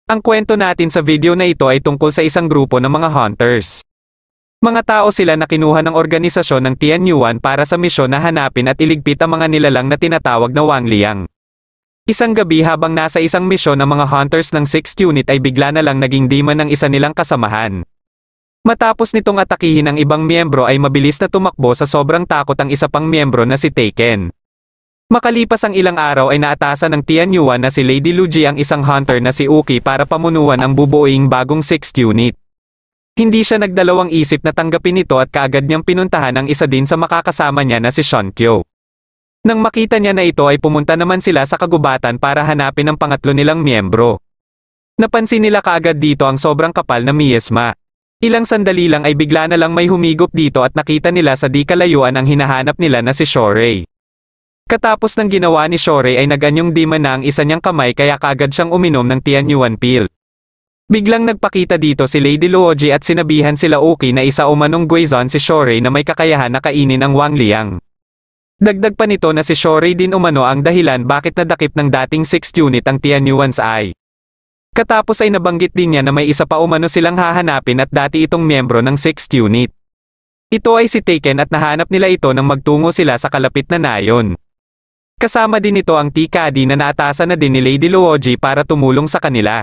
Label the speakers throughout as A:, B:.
A: Ang kwento natin sa video na ito ay tungkol sa isang grupo ng mga hunters. Mga tao sila na kinuha ng organisasyon ng Tianyuan para sa misyon na hanapin at iligpit ang mga nilalang na tinatawag na Wangliang. Isang gabi habang nasa isang misyon ng mga hunters ng 6th unit ay bigla na lang naging demon ng isa nilang kasamahan. Matapos nitong atakihin ang ibang miyembro ay mabilis na tumakbo sa sobrang takot ang isa pang miyembro na si Taken. Makalipas ang ilang araw ay naatasan ng Tianyuan na si Lady Luji ang isang hunter na si Uki para pamunuan ang bubuoing bagong 6th unit. Hindi siya nagdalawang isip na tanggapin ito at kaagad niyang pinuntahan ang isa din sa makakasama niya na si Shonkyo. Nang makita niya na ito ay pumunta naman sila sa kagubatan para hanapin ang pangatlo nilang miyembro. Napansin nila kaagad dito ang sobrang kapal na miasma. Ilang sandali lang ay bigla na lang may humigop dito at nakita nila sa di kalayuan ang hinahanap nila na si Shorei. Katapos ng ginawa ni Shorei ay naganyong demon na ang isa niyang kamay kaya kaagad siyang uminom ng Tianyuan pill. Biglang nagpakita dito si Lady Luoji at sinabihan sila Uki na isa umanong Guizon si Shorei na may kakayahan na kainin ang Wangliang. Dagdag pa nito na si Shorei din umano ang dahilan bakit nadakip ng dating 6th unit ang Tianyuan's eye. Katapos ay nabanggit din niya na may isa pa umano silang hahanapin at dati itong miyembro ng 6th unit. Ito ay si Taken at nahanap nila ito nang magtungo sila sa kalapit na nayon. Kasama din ito ang Tikadi na naatasan na din ni Lady Luoji para tumulong sa kanila.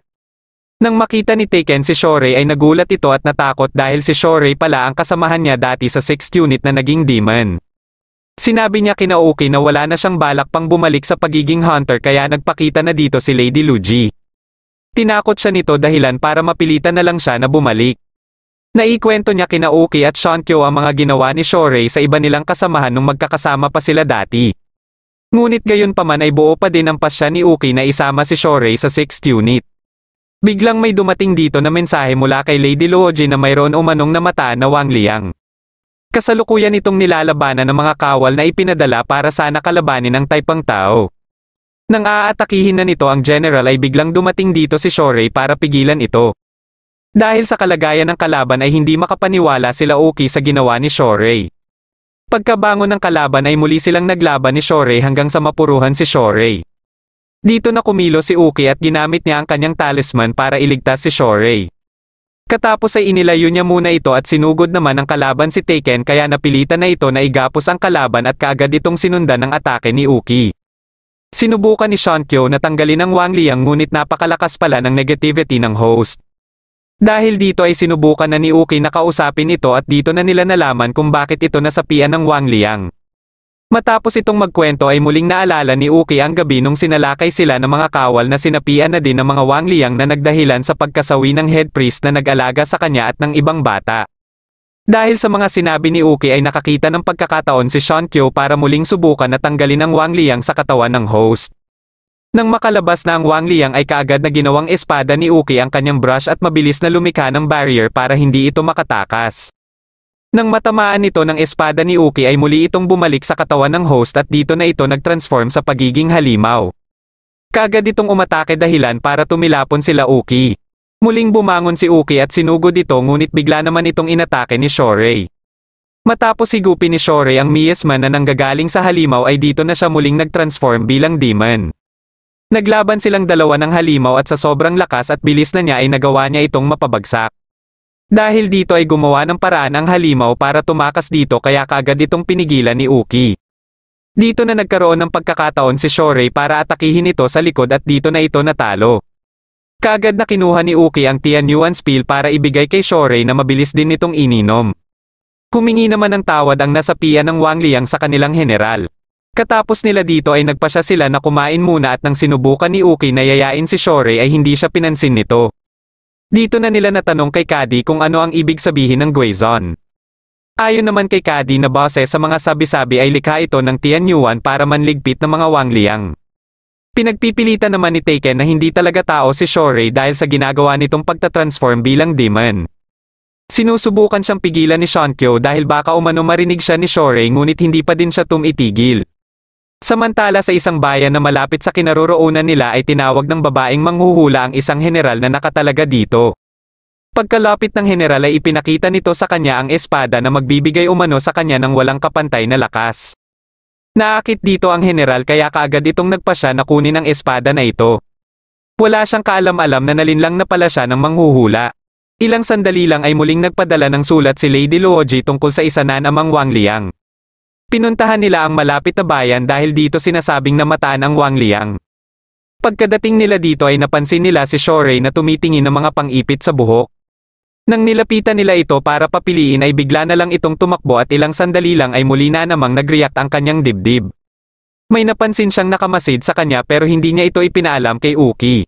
A: Nang makita ni Taken si Shorei ay nagulat ito at natakot dahil si Shorei pala ang kasamahan niya dati sa 6th unit na naging demon. Sinabi niya kina Uki na wala na siyang balak pang bumalik sa pagiging hunter kaya nagpakita na dito si Lady Luji. Tinakot siya nito dahilan para mapilitan na lang siya na bumalik. Naikwento niya kina Uki at Shonkyo ang mga ginawa ni Shorei sa iba nilang kasamahan nung magkakasama pa sila dati. Ngunit gayon pa man ay buo pa din ang pasya ni Uki na isama si Shorei sa 6th unit. Biglang may dumating dito na mensahe mula kay Lady Luoji na mayroon umanong namataan na Wangliang. Kasalukuyan itong nilalabanan ng mga kawal na ipinadala para sana kalabanin ang Taipang Tao. Nang aatakihin na nito ang general ay biglang dumating dito si Shorei para pigilan ito. Dahil sa kalagayan ng kalaban ay hindi makapaniwala sila Uki sa ginawa ni Shorei. Pagkabangon ng kalaban ay muli silang naglaban ni Shorei hanggang sa mapuruhan si Shorei. Dito na kumilo si Uki at ginamit niya ang kanyang talisman para iligtas si Shorei. Katapos ay inilayo niya muna ito at sinugod naman ang kalaban si Taken kaya napilitan na ito na igapos ang kalaban at kaagad itong sinundan ng atake ni Uki. Sinubukan ni Shonkyo na tanggalin ang Wangliang ngunit napakalakas pala ng negativity ng host. Dahil dito ay sinubukan na ni Uki na kausapin ito at dito na nila nalaman kung bakit ito nasapian ng Wangliang. Matapos itong magkwento ay muling naalala ni Uki ang gabi nung sinalakay sila ng mga kawal na sinapian na din ng mga Wangliang na nagdahilan sa pagkasawi ng head priest na nag-alaga sa kanya at ng ibang bata. Dahil sa mga sinabi ni Uki ay nakakita ng pagkakataon si Shonkyo para muling subukan na tanggalin ang Wangliang sa katawan ng host. Nang makalabas na ang Wangliang ay kaagad na ginawang espada ni Uki ang kanyang brush at mabilis na lumikha ng barrier para hindi ito makatakas. Nang matamaan nito ng espada ni Uki ay muli itong bumalik sa katawan ng host at dito na ito nag-transform sa pagiging halimaw. Kaagad itong umatake dahilan para tumilapon sila Uki. Muling bumangon si Uki at sinugod ito ngunit bigla naman itong inatake ni Shorei. Matapos higupin ni Shorei ang miasma na nanggagaling sa halimaw ay dito na siya muling nag-transform bilang demon. Naglaban silang dalawa ng halimaw at sa sobrang lakas at bilis na niya ay nagawa niya itong mapabagsak. Dahil dito ay gumawa ng paraan ang halimaw para tumakas dito kaya kaagad itong pinigilan ni Uki. Dito na nagkaroon ng pagkakataon si Shorei para atakihin ito sa likod at dito na ito natalo. Kaagad na kinuha ni Uki ang Tianyuan's pill para ibigay kay Shorei na mabilis din nitong ininom. Humingi naman ng tawad ang nasapian ng Wangliang sa kanilang general. Katapos nila dito ay nagpasya sila na kumain muna at nang sinubukan ni Uki na yayain si Shorei ay hindi siya pinansin nito. Dito na nila natanong kay Kadi kung ano ang ibig sabihin ng Guizon. Ayon naman kay Kadi na base sa mga sabi-sabi ay likha ito ng Tianyuan para manligpit ng mga Wangliang. Pinagpipilitan naman ni Taken na hindi talaga tao si Shorei dahil sa ginagawa nitong pagtatransform bilang demon. Sinusubukan siyang pigilan ni Shonkyo dahil baka umano marinig siya ni Shorei ngunit hindi pa din siya tumitigil. Samantala sa isang bayan na malapit sa kinaroroonan nila ay tinawag ng babaeng manghuhula ang isang general na nakatalaga dito. Pagkalapit ng general ay ipinakita nito sa kanya ang espada na magbibigay umano sa kanya ng walang kapantay na lakas. Naakit dito ang general kaya kaagad itong nagpasya na kunin ang espada na ito. Wala siyang kaalam-alam na nalinlang na pala siya ng manghuhula. Ilang sandali lang ay muling nagpadala ng sulat si Lady Luoji tungkol sa isa na namang Wang Liang. Pinuntahan nila ang malapit na bayan dahil dito sinasabing namataan ang Wang Liang. Pagkadating nila dito ay napansin nila si Shorei na tumitingin ng mga pang-ipit sa buhok. Nang nilapitan nila ito para papiliin ay bigla na lang itong tumakbo at ilang sandali lang ay muli na namang nag-react ang kanyang dibdib. May napansin siyang nakamasid sa kanya pero hindi niya ito ipinaalam kay Uki.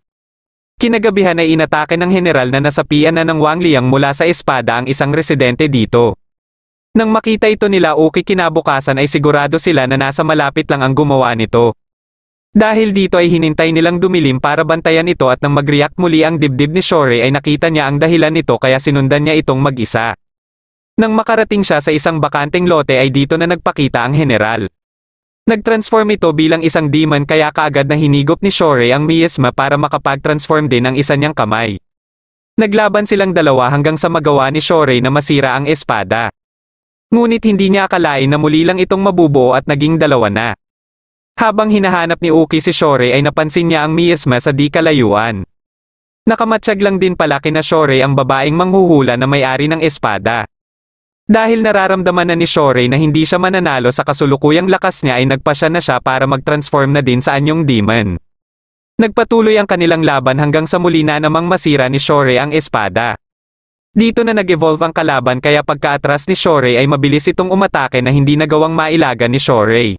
A: Kinagabihan ay inatake ng general na nasapian na ng Wang Liang mula sa espada ang isang residente dito. Nang makita ito nila Uki kinabukasan ay sigurado sila na nasa malapit lang ang gumawa nito. Dahil dito ay hinintay nilang dumilim para bantayan ito at nang mag-react muli ang dibdib ni Shorei ay nakita niya ang dahilan nito kaya sinundan niya itong mag-isa. Nang makarating siya sa isang bakanteng lote ay dito na nagpakita ang general. Nag-transform ito bilang isang demon kaya kaagad na hinigop ni Shorei ang miasma para makapag-transform din ang isa niyang kamay. Naglaban silang dalawa hanggang sa magawa ni Shorei na masira ang espada. Ngunit hindi niya akalain na muli lang itong mabubuo at naging dalawa na. Habang hinahanap ni Uki si Shorei ay napansin niya ang miasma sa di kalayuan. Nakamatsyag lang din pala kina Shorei ang babaeng manghuhula na may-ari ng espada. Dahil nararamdaman na ni Shorei na hindi siya mananalo sa kasulukuyang lakas niya ay nagpasya na siya para mag-transform na din sa anyong demon. Nagpatuloy ang kanilang laban hanggang sa muli na namang masira ni Shorei ang espada. Dito na nag-evolve ang kalaban kaya pagkaatras ni Shorei ay mabilis itong umatake na hindi nagawang mailaga ni Shorei.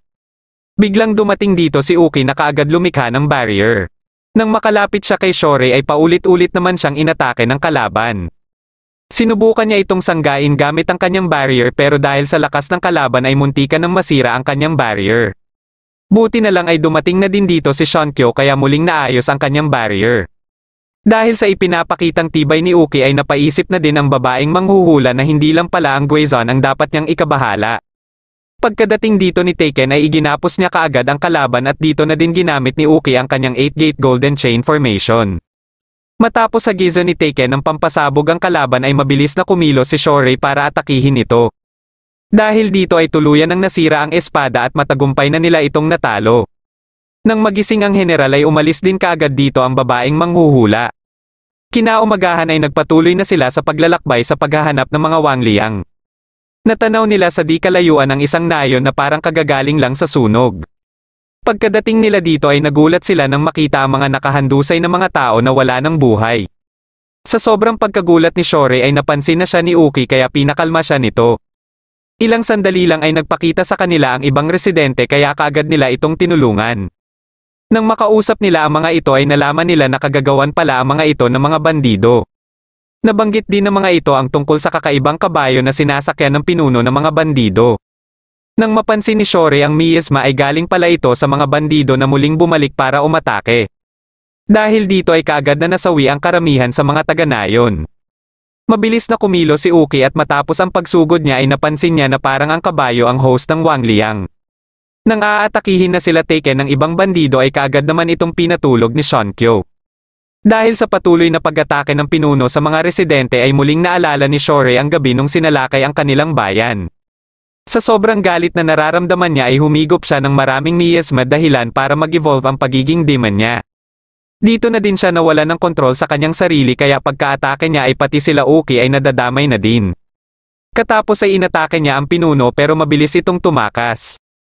A: Biglang dumating dito si Uki na kaagad lumikha ng barrier. Nang makalapit siya kay Shorei ay paulit-ulit naman siyang inatake ng kalaban. Sinubukan niya itong sanggain gamit ang kanyang barrier pero dahil sa lakas ng kalaban ay muntikan ng masira ang kanyang barrier. Buti na lang ay dumating na din dito si Shonkyo kaya muling naayos ang kanyang barrier. Dahil sa ipinapakitang tibay ni Uki ay napaisip na din ang babaeng manghuhula na hindi lang pala ang Guizon ang dapat niyang ikabahala. Pagkadating dito ni Taken ay iginapos niya kaagad ang kalaban at dito na din ginamit ni Uki ang kanyang 8-gate golden chain formation. Matapos sa gizo ni Taken ng pampasabog ang kalaban ay mabilis na kumilos si Shorei para atakihin ito. Dahil dito ay tuluyan ang nasira ang espada at matagumpay na nila itong natalo. Nang magising ang general ay umalis din kaagad dito ang babaeng manghuhula. Kinaumagahan ay nagpatuloy na sila sa paglalakbay sa paghahanap ng mga Wang Liang. Natanaw nila sa di kalayuan ang isang nayon na parang kagagaling lang sa sunog. Pagkadating nila dito ay nagulat sila nang makita ang mga nakahandusay na mga tao na wala ng buhay. Sa sobrang pagkagulat ni Shorei ay napansin na siya ni Uki kaya pinakalma siya nito. Ilang sandali lang ay nagpakita sa kanila ang ibang residente kaya kaagad nila itong tinulungan. Nang makausap nila ang mga ito ay nalaman nila na kagagawan pala ang mga ito ng mga bandido. Nabanggit din ng mga ito ang tungkol sa kakaibang kabayo na sinasakyan ng pinuno ng mga bandido. Nang mapansin ni Shorei ang miasma ay galing pala ito sa mga bandido na muling bumalik para umatake. Dahil dito ay kaagad na nasawi ang karamihan sa mga taga-nayon. Mabilis na kumilo si Uki at matapos ang pagsugod niya ay napansin niya na parang ang kabayo ang host ng Wang Liang. Nang aatakihin na sila Taken ng ibang bandido ay kaagad naman itong pinatulog ni Shonkyo. Dahil sa patuloy na pag-atake ng pinuno sa mga residente ay muling naalala ni Shorei ang gabi nung sinalakay ang kanilang bayan. Sa sobrang galit na nararamdaman niya ay humigop siya ng maraming miasma dahilan para mag-evolve ang pagiging demon niya. Dito na din siya nawala ng kontrol sa kanyang sarili kaya pagka-atake niya ay pati sila Uki ay nadadamay na din. Katapos ay inatake niya ang pinuno pero mabilis itong tumakas.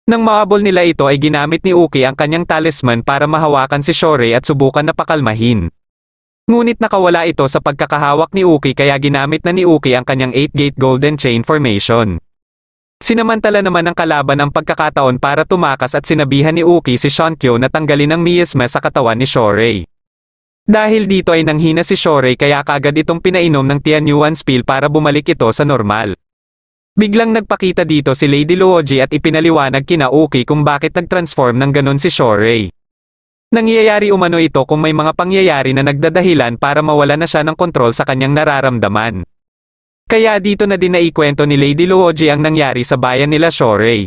A: Nang maabol nila ito ay ginamit ni Uki ang kanyang talisman para mahawakan si Shorei at subukan na pakalmahin. Ngunit nakawala ito sa pagkakahawak ni Uki kaya ginamit na ni Uki ang kanyang 8-gate golden chain formation. Sinamantala naman ng kalaban ang pagkakataon para tumakas at sinabihan ni Uki si Shonkyo na tanggalin ang miasma sa katawan ni Shorei. Dahil dito ay nanghina si Shorei kaya kaagad itong pinainom ng Tianyuan Spill para bumalik ito sa normal. Biglang nagpakita dito si Lady Luoji at ipinaliwanag kina Uki kung bakit nag-transform ng ganon si Shorei. Nangyayari umano ito kung may mga pangyayari na nagdadahilan para mawala na siya ng kontrol sa kanyang nararamdaman. Kaya dito na din naikwento ni Lady Luoji ang nangyari sa bayan nila Shorei.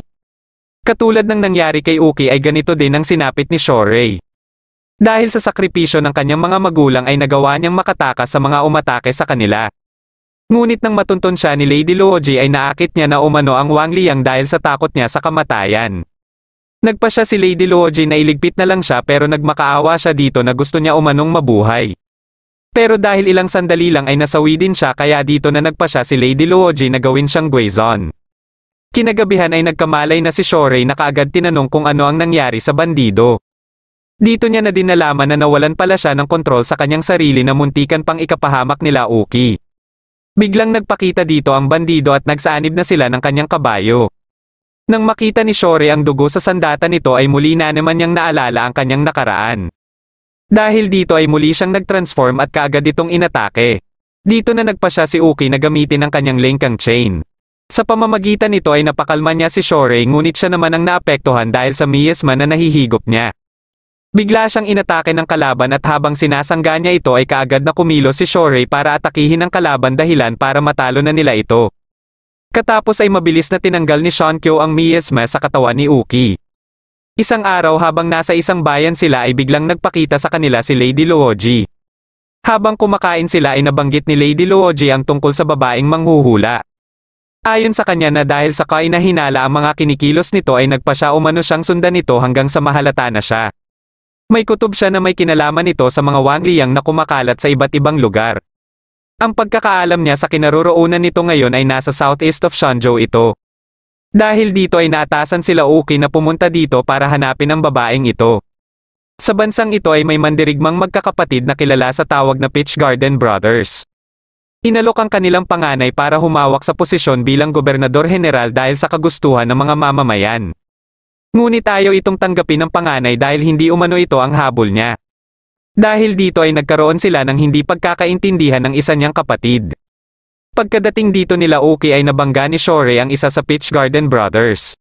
A: Katulad ng nangyari kay Uki ay ganito din ang sinapit ni Shorei. Dahil sa sakripisyo ng kanyang mga magulang ay nagawa niyang makatakas sa mga umatake sa kanila. Ngunit nang matunton siya ni Lady Luoji ay naakit niya na umano ang Wang Liang dahil sa takot niya sa kamatayan. Nagpa siya si Lady Luoji na iligpit na lang siya pero nagmakaawa siya dito na gusto niya umanong mabuhay. Pero dahil ilang sandali lang ay nasawi din siya kaya dito na nagpa siya si Lady Luoji na gawin siyang Guizon. Kinagabihan ay nagkamalay na si Shorei na kaagad tinanong kung ano ang nangyari sa bandido. Dito niya na din nalaman na nawalan pala siya ng kontrol sa kanyang sarili na muntikan pang ikapahamak nila Uki. Biglang nagpakita dito ang bandido at nagsaanib na sila ng kanyang kabayo. Nang makita ni Shorei ang dugo sa sandata nito ay muli na naman niyang naalala ang kanyang nakaraan. Dahil dito ay muli siyang nagtransform at kaagad itong inatake. Dito na nagpa siya si Uki na gamitin ang kanyang Linkang Chain. Sa pamamagitan nito ay napakalma niya si Shorei ngunit siya naman ang naapektuhan dahil sa miasma na nahihigop niya. Bigla siyang inatake ng kalaban at habang sinasangga niya ito ay kaagad na kumilos si Shorei para atakihin ang kalaban dahilan para matalo na nila ito. Katapos ay mabilis na tinanggal ni Shankyo ang miasma sa katawan ni Uki. Isang araw habang nasa isang bayan sila ay biglang nagpakita sa kanila si Lady Luoji. Habang kumakain sila ay nabanggit ni Lady Luoji ang tungkol sa babaeng manghuhula. Ayon sa kanya na dahil sa kainahinala ang mga kinikilos nito ay nagpa siya umano siyang sundan nito hanggang sa mahalata na siya. May kutob siya na may kinalaman ito sa mga Wangliang na kumakalat sa iba't ibang lugar. Ang pagkakaalam niya sa kinaroroonan nito ngayon ay nasa southeast of Shenzhou ito. Dahil dito ay naatasan sila Uki na pumunta dito para hanapin ang babaeng ito. Sa bansang ito ay may mandirigmang magkakapatid na kilala sa tawag na Peach Garden Brothers. Inalok ang kanilang panganay para humawak sa posisyon bilang gobernador general dahil sa kagustuhan ng mga mamamayan. Ngunit ayaw itong tanggapin ng panganay dahil hindi umano ito ang habol niya. Dahil dito ay nagkaroon sila ng hindi pagkakaintindihan ng isa niyang kapatid. Pagkadating dito nila Uki ay nabangga ni Shorei ang isa sa Peach Garden Brothers.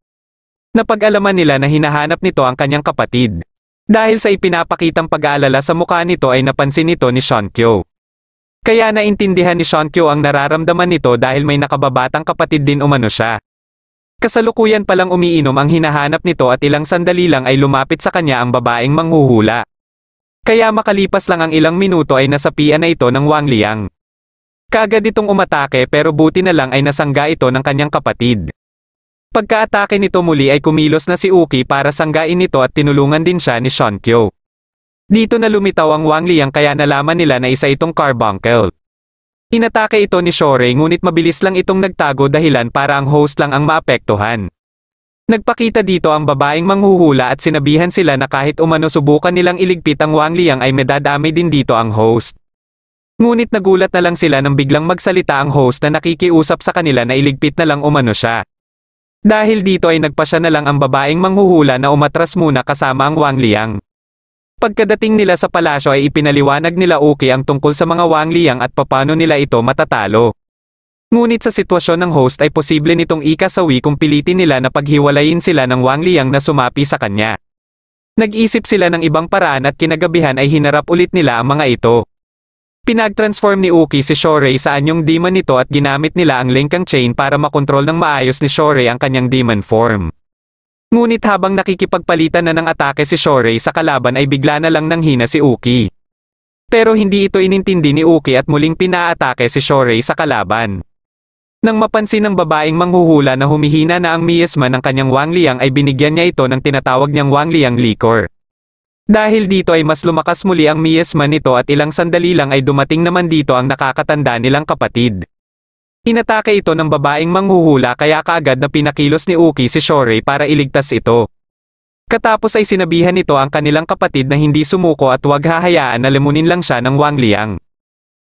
A: Napag-alaman nila na hinahanap nito ang kanyang kapatid. Dahil sa ipinapakitang pag-aalala sa mukha nito ay napansin nito ni Shankyo. Kaya naintindihan ni Shankyo ang nararamdaman nito dahil may nakababatang kapatid din umano siya. Kasalukuyan palang umiinom ang hinahanap nito at ilang sandali lang ay lumapit sa kanya ang babaeng manghuhula. Kaya makalipas lang ang ilang minuto ay nasapian na ito ng Wangliang. Kaagad itong umatake pero buti na lang ay nasangga ito ng kanyang kapatid. Pagkaatake nito muli ay kumilos na si Uki para sanggain ito at tinulungan din siya ni Shankyo. Dito na lumitaw ang Wangliang kaya nalaman nila na isa itong carbuncle. Inatake ito ni Shorei ngunit mabilis lang itong nagtago dahilan para ang host lang ang maapektuhan. Nagpakita dito ang babaeng manghuhula at sinabihan sila na kahit umano subukan nilang iligpit ang Wangliang ay madadamay din dito ang host. Ngunit nagulat na lang sila nang biglang magsalita ang host na nakikiusap sa kanila na iligpit na lang umano siya. Dahil dito ay nagpasya na lang ang babaeng manghuhula na umatras muna kasama ang Wangliang. Pagkadating nila sa palasyo ay ipinaliwanag nila Uki ang tungkol sa mga Wangliang at paano nila ito matatalo. Ngunit sa sitwasyon ng host ay posible nitong ikasawi kung pilitin nila na paghiwalayin sila ng Wangliang na sumapi sa kanya. Nag-isip sila ng ibang paraan at kinagabihan ay hinarap ulit nila ang mga ito. Pinag-transform ni Uki si Shorei sa anyong demon nito at ginamit nila ang Linkang Chain para makontrol ng maayos ni Shorei ang kanyang demon form. Ngunit habang nakikipagpalitan na ng atake si Shorei sa kalaban ay bigla na lang nanghina si Uki. Pero hindi ito inintindi ni Uki at muling pinaatake si Shorei sa kalaban. Nang mapansin ng babaeng manghuhula na humihina na ang miasma ng kanyang Wangliang ay binigyan niya ito ng tinatawag niyang Wangliang Liquor. Dahil dito ay mas lumakas muli ang miasma nito at ilang sandali lang ay dumating naman dito ang nakakatanda nilang kapatid. Inatake ito ng babaeng manghuhula kaya kaagad na pinakilos ni Uki si Shorei para iligtas ito. Katapos ay sinabihan nito ang kanilang kapatid na hindi sumuko at huwag hahayaan na lemunin lang siya ng Wangliang.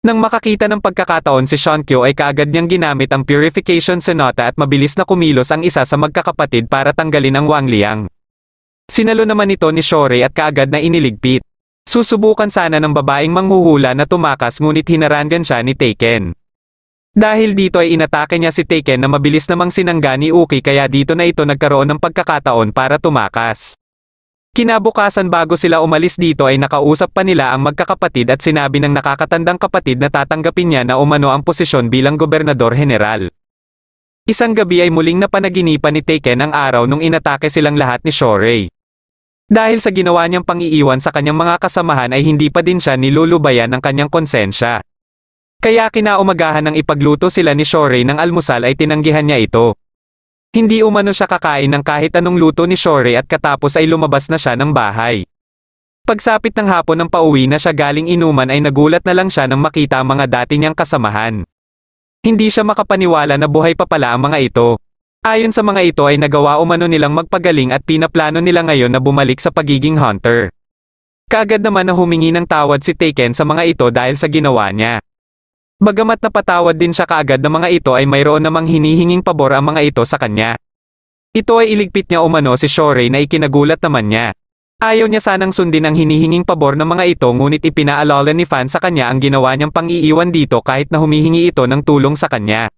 A: Nang makakita ng pagkakataon si Shankyo ay kaagad niyang ginamit ang Purification Sonata at mabilis na kumilos ang isa sa magkakapatid para tanggalin ang Wangliang. Sinalo naman ito ni Shorei at kaagad na iniligpit. Susubukan sana ng babaeng manghuhula na tumakas ngunit hinarangan siya ni Taken. Dahil dito ay inatake niya si Taken na mabilis namang sinangga ni Uki kaya dito na ito nagkaroon ng pagkakataon para tumakas. Kinabukasan bago sila umalis dito ay nakausap pa nila ang magkakapatid at sinabi ng nakakatandang kapatid na tatanggapin niya na umano ang posisyon bilang gobernador general. Isang gabi ay muling napanaginipan ni Taken ang araw nung inatake silang lahat ni Shorei. Dahil sa ginawa niyang pangiiwan sa kanyang mga kasamahan ay hindi pa din siya nilulubayan ng kanyang konsensya. Kaya kinaumagahan ng ipagluto sila ni Shorei ng almusal ay tinanggihan niya ito. Hindi umano siya kakain ng kahit anong luto ni Shorey at katapos ay lumabas na siya ng bahay. Pagsapit ng hapon ng pauwi na siya galing inuman ay nagulat na lang siya nang makita ang mga dati niyang kasamahan. Hindi siya makapaniwala na buhay pa pala ang mga ito. Ayon sa mga ito ay nagawa umano nilang magpagaling at pinaplano nila ngayon na bumalik sa pagiging hunter. Kaagad naman na humingi ng tawad si Taken sa mga ito dahil sa ginawa niya. Bagamat napatawad din siya kaagad ng mga ito ay mayroon namang hinihinging pabor ang mga ito sa kanya. Ito ay iligpit niya umano si Shorey na ikinagulat naman niya. Ayaw niya sanang sundin ang hinihinging pabor ng mga ito ngunit ipinaalala ni Fan sa kanya ang ginawa niyang pang-iiwan dito kahit na humihingi ito ng tulong sa kanya.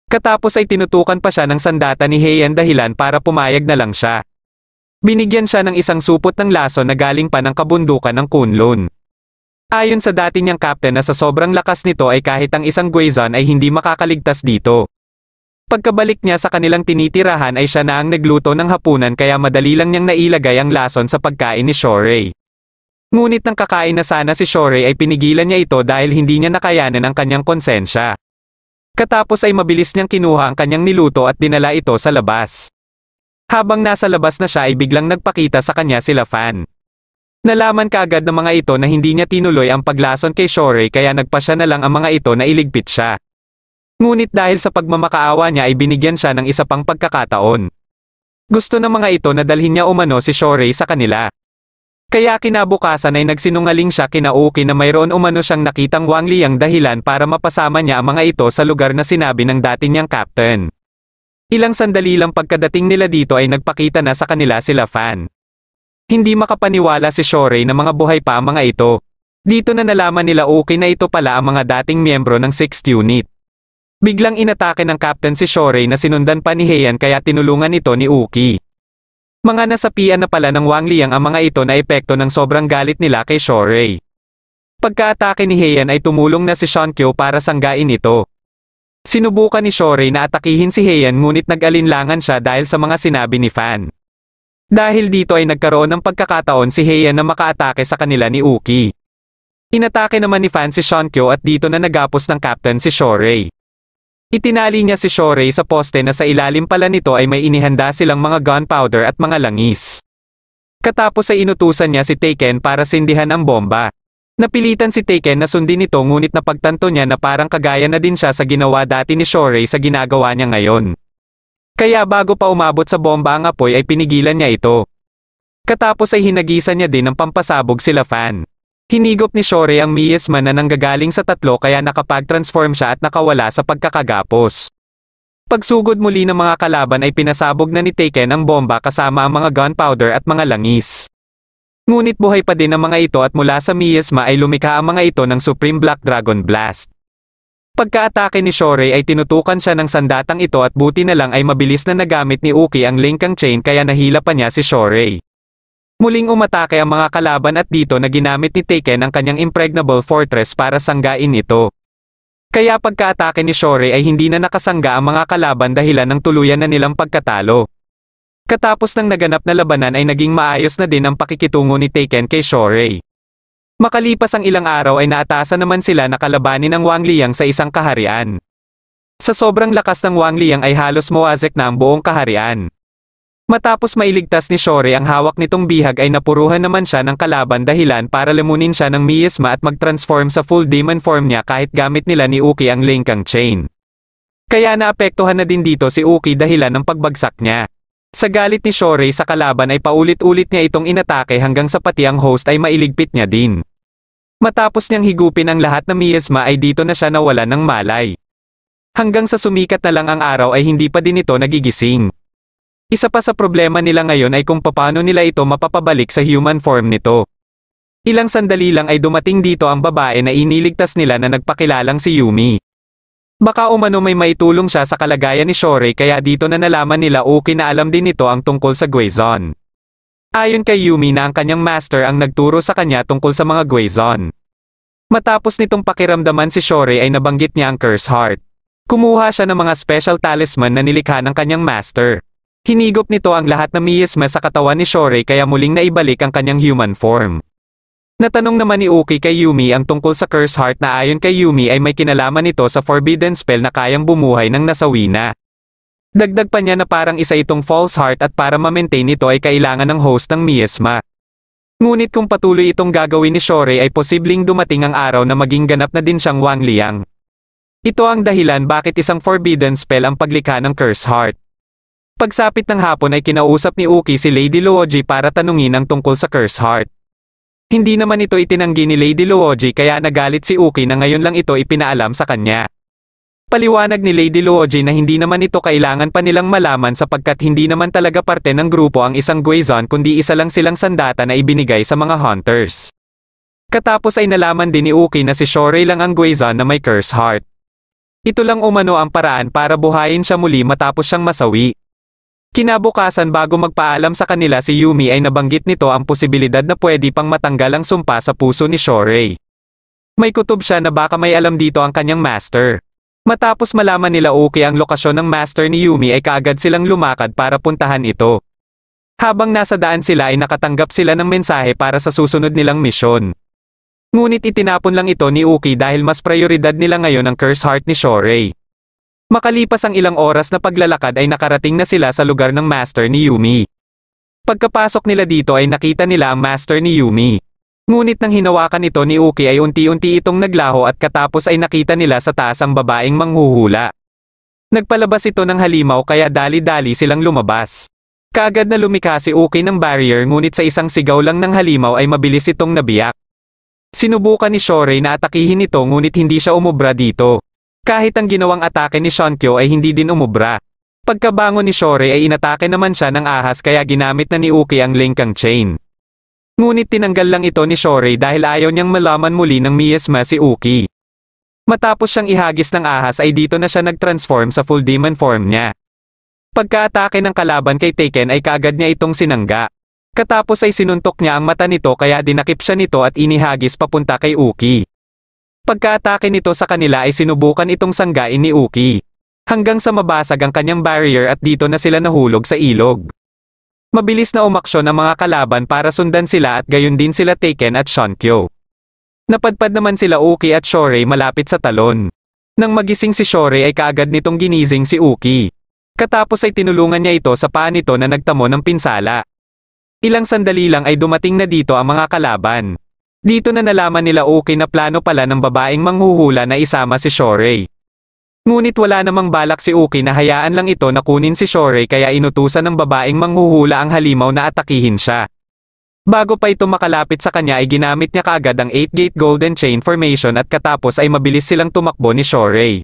A: Katapos ay tinutukan pa siya ng sandata ni Heian dahilan para pumayag na lang siya. Binigyan siya ng isang supot ng laso na galing pa ng kabundukan ng Kunlun. Ayon sa dati niyang captain na sa sobrang lakas nito ay kahit ang isang Guizon ay hindi makakaligtas dito. Pagkabalik niya sa kanilang tinitirahan ay siya na ang nagluto ng hapunan kaya madali lang niyang nailagay ang lason sa pagkain ni Shorey. Ngunit nang kakain na sana si Shorey ay pinigilan niya ito dahil hindi niya nakayanan ang kanyang konsensya. Katapos ay mabilis niyang kinuha ang kanyang niluto at dinala ito sa labas. Habang nasa labas na siya ay biglang nagpakita sa kanya sila Fan. Nalaman kaagad ng mga ito na hindi niya tinuloy ang paglason kay Shorey kaya nagpasya na lang ang mga ito na iligpit siya. Ngunit dahil sa pagmamakaawa niya ay binigyan siya ng isa pang pagkakataon. Gusto ng mga ito na dalhin niya umano si Shorey sa kanila. Kaya kinabukasan ay nagsinungaling siya kina Uki na mayroon umano siyang nakitang Wang Liang dahilan para mapasama niya ang mga ito sa lugar na sinabi ng dati niyang captain. Ilang sandali lang pagkadating nila dito ay nagpakita na sa kanila sila Fan. Hindi makapaniwala si Shorey na mga buhay pa ang mga ito. Dito na nalaman nila Uki na ito pala ang mga dating miyembro ng 6th unit. Biglang inatake ng captain si Shorey na sinundan pa ni Heian kaya tinulungan ito ni Uki. Mga nasapian na pala ng Wang Liang ang mga ito na epekto ng sobrang galit nila kay Shorey. Pagkaatake ni Heian ay tumulong na si Shankyo para sanggain ito. Sinubukan ni Shorey na atakihin si Heian ngunit nag-alinlangan siya dahil sa mga sinabi ni Fan. Dahil dito ay nagkaroon ng pagkakataon si Heian na makaatake sa kanila ni Uki. Inatake naman ni Fan si Shankyo at dito na nagapos ng captain si Shorey. Itinali niya si Shorey sa poste na sa ilalim pala nito ay may inihanda silang mga gunpowder at mga langis. Katapos ay inutusan niya si Taken para sindihan ang bomba. Napilitan si Taken na sundin ito ngunit napagtanto niya na parang kagaya na din siya sa ginawa dati ni Shorey sa ginagawa niya ngayon. Kaya bago pa umabot sa bomba ang apoy ay pinigilan niya ito. Katapos ay hinagisan niya din ng pampasabog sila Fan. Hinigop ni Shorey ang miasma na nanggagaling sa tatlo kaya nakapag-transform siya at nakawala sa pagkakagapos. Pagsugod muli ng mga kalaban ay pinasabog na ni Taken ang bomba kasama ang mga gunpowder at mga langis. Ngunit buhay pa din ang mga ito at mula sa miasma ay lumikha ang mga ito ng Supreme Black Dragon Blast. Pagkaatake ni Shorey ay tinutukan siya ng sandatang ito at buti na lang ay mabilis na nagamit ni Uki ang Linkang Chain kaya nahila pa niya si Shorey. Muling umatake ang mga kalaban at dito na ginamit ni Taken ang kanyang impregnable fortress para sanggain ito. Kaya pagkaatake ni Shorey ay hindi na nakasangga ang mga kalaban dahilan ng tuluyan na nilang pagkatalo. Katapos ng naganap na labanan ay naging maayos na din ang pakikitungo ni Taken kay Shorey. Makalipas ang ilang araw ay naatasan naman sila na kalabanin ang Wang Liang sa isang kaharian. Sa sobrang lakas ng Wang Liang ay halos mawazek na ang buong kaharian. Matapos mailigtas ni Shorey ang hawak nitong bihag ay napuruhan naman siya ng kalaban dahilan para lamunin siya ng miasma at mag-transform sa full demon form niya kahit gamit nila ni Uki ang Linkang Chain. Kaya naapektuhan na din dito si Uki dahilan ng pagbagsak niya. Sa galit ni Shorey sa kalaban ay paulit-ulit niya itong inatake hanggang sa pati ang host ay mailigpit niya din. Matapos niyang higupin ang lahat ng miasma ay dito na siya nawala ng malay. Hanggang sa sumikat na lang ang araw ay hindi pa din ito nagigising. Isa pa sa problema nila ngayon ay kung paano nila ito mapapabalik sa human form nito. Ilang sandali lang ay dumating dito ang babae na iniligtas nila na nagpakilalang si Yumi. Baka umano may maitulong siya sa kalagayan ni Shorey kaya dito na nalaman nila Uki na alam din ito ang tungkol sa Guizon. Ayon kay Yumi na ang kanyang master ang nagturo sa kanya tungkol sa mga Guizon. Matapos nitong pakiramdaman si Shorey ay nabanggit niya ang Curse Heart. Kumuha siya ng mga special talisman na nilikha ng kanyang master. Hinigop nito ang lahat ng miasma sa katawan ni Shorey kaya muling naibalik ang kanyang human form. Natanong naman ni Uki kay Yumi ang tungkol sa Curse Heart na ayon kay Yumi ay may kinalaman ito sa forbidden spell na kayang bumuhay ng nasawi na. Dagdag pa niya na parang isa itong false heart at para ma-maintain ito ay kailangan ng host ng miasma. Ngunit kung patuloy itong gagawin ni Shorey ay posibleng dumating ang araw na maging ganap na din siyang Wang Liang. Ito ang dahilan bakit isang forbidden spell ang paglikha ng curse heart. Pagsapit ng hapon ay kinausap ni Uki si Lady Luoji para tanungin ang tungkol sa curse heart. Hindi naman ito itinanggi ni Lady Luoji kaya nagalit si Uki na ngayon lang ito ipinaalam sa kanya. Paliwanag ni Lady Luoji na hindi naman ito kailangan pa nilang malaman sapagkat hindi naman talaga parte ng grupo ang isang Guizon kundi isa lang silang sandata na ibinigay sa mga hunters. Katapos ay nalaman din ni Uki na si Shorey lang ang Guizon na may curse heart. Ito lang umano ang paraan para buhayin siya muli matapos siyang masawi. Kinabukasan bago magpaalam sa kanila si Yumi ay nabanggit nito ang posibilidad na pwede pang matanggal ang sumpa sa puso ni Shorey. May kutob siya na baka may alam dito ang kanyang master. Matapos malaman nila Uki ang lokasyon ng master ni Yumi ay kaagad silang lumakad para puntahan ito. Habang nasa daan sila ay nakatanggap sila ng mensahe para sa susunod nilang misyon. Ngunit itinapon lang ito ni Uki dahil mas prioridad nila ngayon ang curse heart ni Shorey. Makalipas ang ilang oras na paglalakad ay nakarating na sila sa lugar ng master ni Yumi. Pagkapasok nila dito ay nakita nila ang master ni Yumi. Ngunit nang hinawakan ito ni Uki ay unti-unti itong naglaho at katapos ay nakita nila sa taas ang babaeng manghuhula. Nagpalabas ito ng halimaw kaya dali-dali silang lumabas. Kaagad na lumikha si Uki ng barrier ngunit sa isang sigaw lang ng halimaw ay mabilis itong nabiyak. Sinubukan ni Shorey na atakihin ito ngunit hindi siya umubra dito. Kahit ang ginawang atake ni Shonkyo ay hindi din umubra. Pagkabangon ni Shorey ay inatake naman siya ng ahas kaya ginamit na ni Uki ang Linkang Chain. Ngunit tinanggal lang ito ni Shorey dahil ayaw niyang malaman muli ng miasma si Uki. Matapos siyang ihagis ng ahas ay dito na siya nag-transform sa full demon form niya. Pagka-atake ng kalaban kay Taken ay kaagad niya itong sinangga. Katapos ay sinuntok niya ang mata nito kaya dinakip siya nito at inihagis papunta kay Uki. Pagka-atake nito sa kanila ay sinubukan itong sanggain ni Uki. Hanggang sa mabasag ang kanyang barrier at dito na sila nahulog sa ilog. Mabilis na umaksyon ang mga kalaban para sundan sila at gayon din sila Taken at Shonkyo. Napadpad naman sila Uki at Shorey malapit sa talon. Nang magising si Shorey ay kaagad nitong ginising si Uki. Katapos ay tinulungan niya ito sa paa nito na nagtamo ng pinsala. Ilang sandali lang ay dumating na dito ang mga kalaban. Dito na nalaman nila Uki na plano pala ng babaeng manghuhula na isama si Shorey. Ngunit wala namang balak si Uki na hayaan lang ito na kunin si Shorey kaya inutusan ng babaeng manghuhula ang halimaw na atakihin siya. Bago pa ito makalapit sa kanya ay ginamit niya kaagad ang 8-gate golden chain formation at katapos ay mabilis silang tumakbo ni Shorey.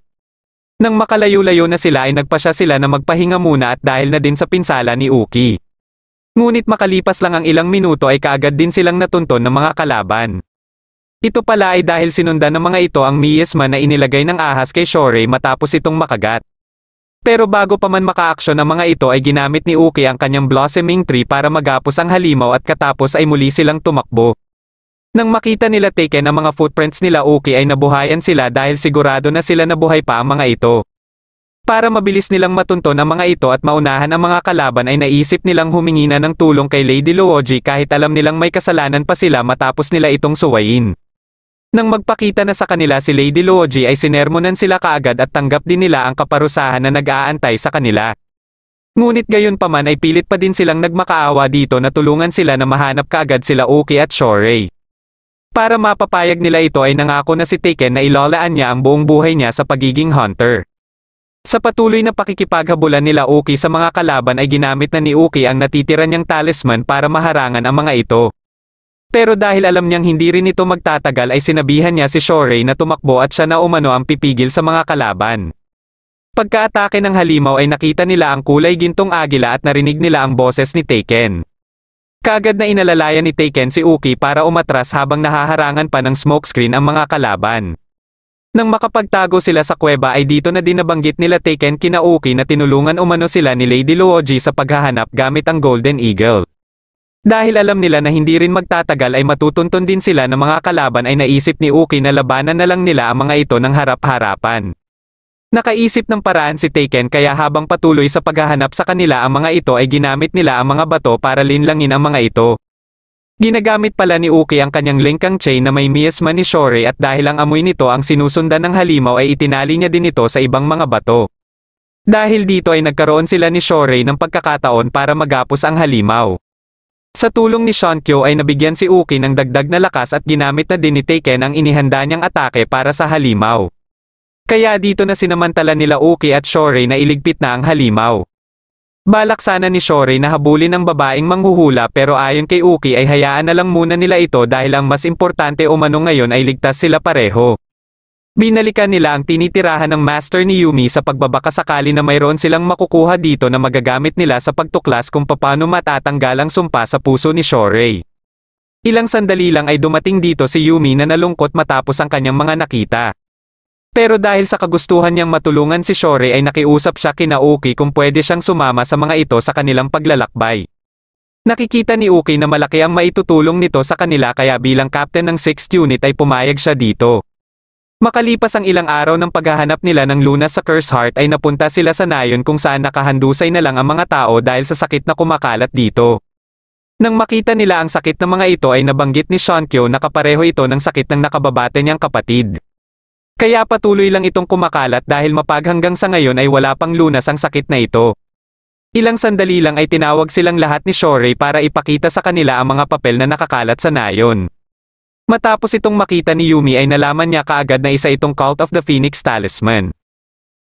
A: Nang makalayo-layo na sila ay nagpasya sila na magpahinga muna at dahil na din sa pinsala ni Uki. Ngunit makalipas lang ang ilang minuto ay kaagad din silang natunton ng mga kalaban. Ito pala ay dahil sinundan ng mga ito ang miasma na inilagay ng ahas kay Shorey matapos itong makagat. Pero bago pa man maka-aksyon ang mga ito ay ginamit ni Uki ang kanyang blossoming tree para magapos ang halimaw at katapos ay muli silang tumakbo. Nang makita nila Taken ang mga footprints nila Uki ay nabuhayan sila dahil sigurado na sila nabuhay pa ang mga ito. Para mabilis nilang matunton ang mga ito at maunahan ang mga kalaban ay naisip nilang humingi na ng tulong kay Lady Luoji kahit alam nilang may kasalanan pa sila matapos nila itong suwayin. Nang magpakita na sa kanila si Lady Luoji ay sinermonan sila kaagad at tanggap din nila ang kaparusahan na nag-aantay sa kanila. Ngunit gayon pa man ay pilit pa din silang nagmakaawa dito na tulungan sila na mahanap kaagad sila Uki at Shorey. Para mapapayag nila ito ay nangako na si Taken na ilolaan niya ang buong buhay niya sa pagiging hunter. Sa patuloy na pakikipaghabulan nila Uki sa mga kalaban ay ginamit na ni Uki ang natitira niyang talisman para maharangan ang mga ito. Pero dahil alam niyang hindi rin ito magtatagal ay sinabihan niya si Shorey na tumakbo at siya na umano ang pipigil sa mga kalaban. Pagka-atake ng halimaw ay nakita nila ang kulay gintong agila at narinig nila ang boses ni Taken. Kaagad na inalalayan ni Taken si Uki para umatras habang nahaharangan pa ng smokescreen ang mga kalaban. Nang makapagtago sila sa kuweba ay dito na din nabanggit nila Taken kina Uki na tinulungan umano sila ni Lady Luoji sa paghahanap gamit ang Golden Eagle. Dahil alam nila na hindi rin magtatagal ay matutunton din sila ng mga kalaban ay naisip ni Uki na labanan na lang nila ang mga ito ng harap-harapan. Nakaisip ng paraan si Taken kaya habang patuloy sa paghahanap sa kanila ang mga ito ay ginamit nila ang mga bato para linlangin ang mga ito. Ginagamit pala ni Uki ang kanyang Linkang Chain na may miasma ni Shorey at dahil ang amoy nito ang sinusundan ng halimaw ay itinali niya din ito sa ibang mga bato. Dahil dito ay nagkaroon sila ni Shorei ng pagkakataon para magapos ang halimaw. Sa tulong ni Shankyo ay nabigyan si Uki ng dagdag na lakas at ginamit na din ni Taken ang inihanda niyang atake para sa halimaw. Kaya dito na sinamantala nila Uki at Shorei na iligpit na ang halimaw. Balak sana ni Shorei na habulin ang babaeng manghuhula pero ayon kay Uki ay hayaan na lang muna nila ito dahil ang mas importante umano ngayon ay ligtas sila pareho. Binalikan nila ang tinitirahan ng master ni Yumi sa pagbabaka sakali na mayroon silang makukuha dito na magagamit nila sa pagtuklas kung paano matatanggal ang sumpa sa puso ni Shorei. Ilang sandali lang ay dumating dito si Yumi na nalungkot matapos ang kanyang mga nakita. Pero dahil sa kagustuhan niyang matulungan si Shorei ay nakiusap siya kina Uki kung pwede siyang sumama sa mga ito sa kanilang paglalakbay. Nakikita ni Uki na malaki ang maitutulong nito sa kanila kaya bilang captain ng 6th unit ay pumayag siya dito. Makalipas ang ilang araw ng paghahanap nila ng lunas sa Curse Heart ay napunta sila sa nayon kung saan nakahandusay na lang ang mga tao dahil sa sakit na kumakalat dito. Nang makita nila ang sakit ng mga ito ay nabanggit ni Shankyo na kapareho ito ng sakit ng nakababate niyang kapatid. Kaya patuloy lang itong kumakalat dahil mapaghanggang sa ngayon ay wala pang lunas ang sakit na ito. Ilang sandali lang ay tinawag silang lahat ni Shorei para ipakita sa kanila ang mga papel na nakakalat sa nayon. Matapos itong makita ni Yumi ay nalaman niya kaagad na isa itong Cult of the Phoenix Talisman.